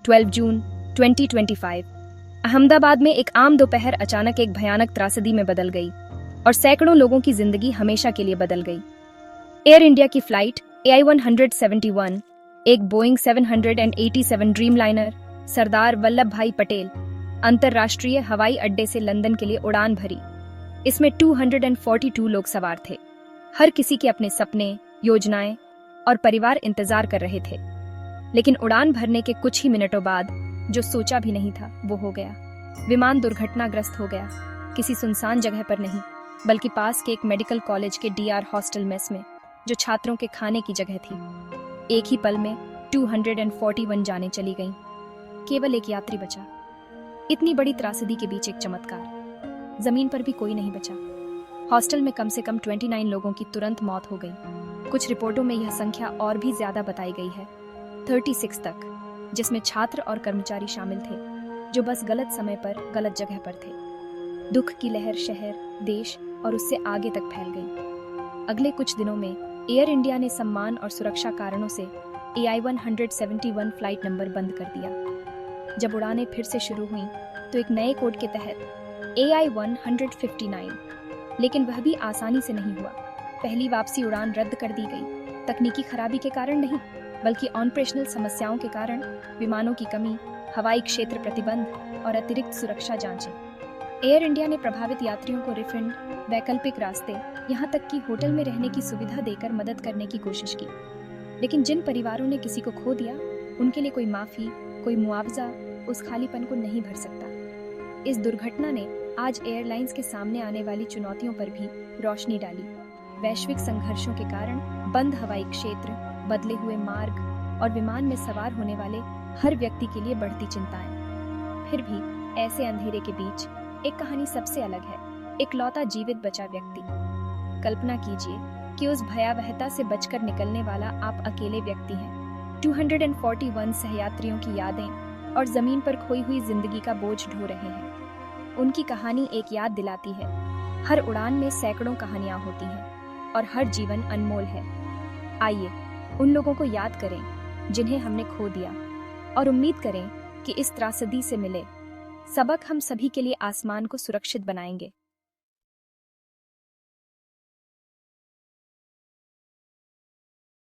12 जून 2025 अहमदाबाद में एक आम दोपहर अचानक एक भयानक त्रासदी में बदल गई और सैकड़ों लोगों की जिंदगी हमेशा के लिए बदल गई। एयर इंडिया की फ्लाइट AI-171, एक बोइंग 787 ड्रीमलाइनर सरदार वल्लभ भाई पटेल अंतर्राष्ट्रीय हवाई अड्डे से लंदन के लिए उड़ान भरी। इसमें 242 लोग सवार थे। हर किसी के अपने सपने, योजनाएं और परिवार इंतजार कर रहे थे। लेकिन उड़ान भरने के कुछ ही मिनटों बाद जो सोचा भी नहीं था वो हो गया। विमान दुर्घटनाग्रस्त हो गया, किसी सुनसान जगह पर नहीं बल्कि पास के एक मेडिकल कॉलेज के DR हॉस्टल मेस में, जो छात्रों के खाने की जगह थी। एक ही पल में 241 जानें चली गईं। केवल एक यात्री बचा। इतनी बड़ी त्रासदी के बीच एक चमत्कार, जमीन पर भी कोई नहीं बचा। हॉस्टल में कम से कम 29 लोगों की तुरंत मौत हो गई। कुछ रिपोर्टों में यह संख्या और भी ज्यादा बताई गई है, 36 तक, जिसमें छात्र और कर्मचारी शामिल थे जो बस गलत समय पर गलत जगह पर थे। दुख की लहर शहर, देश और उससे आगे तक फैल गई। अगले कुछ दिनों में एयर इंडिया ने सम्मान और सुरक्षा कारणों से AI-171 फ्लाइट नंबर बंद कर दिया। जब उड़ानें फिर से शुरू हुईं तो एक नए कोड के तहत AI-159, लेकिन वह भी आसानी से नहीं हुआ। पहली वापसी उड़ान रद्द कर दी गई, तकनीकी खराबी के कारण नहीं बल्कि ऑपरेशनल समस्याओं के कारण। विमानों की कमी, हवाई क्षेत्र प्रतिबंध और अतिरिक्त सुरक्षा जांचें। एयर इंडिया ने प्रभावित यात्रियों को रिफंड, वैकल्पिक रास्ते, यहाँ तक कि होटल में रहने की सुविधा देकर मदद करने की कोशिश की। लेकिन जिन परिवारों ने किसी को खो दिया, उनके लिए कोई माफी, कोई मुआवजा उस खालीपन को नहीं भर सकता। इस दुर्घटना ने आज एयरलाइंस के सामने आने वाली चुनौतियों पर भी रोशनी डाली। वैश्विक संघर्षों के कारण बंद हवाई क्षेत्र, बदले हुए मार्ग और विमान में सवार होने वाले हर व्यक्ति के लिए बढ़ती चिंताएं। फिर भी ऐसे अंधेरे के बीच एक कहानी सबसे अलग है, एक लौता जीवित बचा व्यक्ति। कल्पना कीजिए कि उस भयावहता से बचकर निकलने वाला आप अकेले व्यक्ति हैं। 241 सहयात्रियों की यादें और जमीन पर खोई हुई जिंदगी का बोझ ढो रहे हैं। उनकी कहानी एक याद दिलाती है, हर उड़ान में सैकड़ों कहानियां होती हैं और हर जीवन अनमोल है। आइए उन लोगों को याद करें जिन्हें हमने खो दिया, और उम्मीद करें कि इस त्रासदी से मिले सबक हम सभी के लिए आसमान को सुरक्षित बनाएंगे।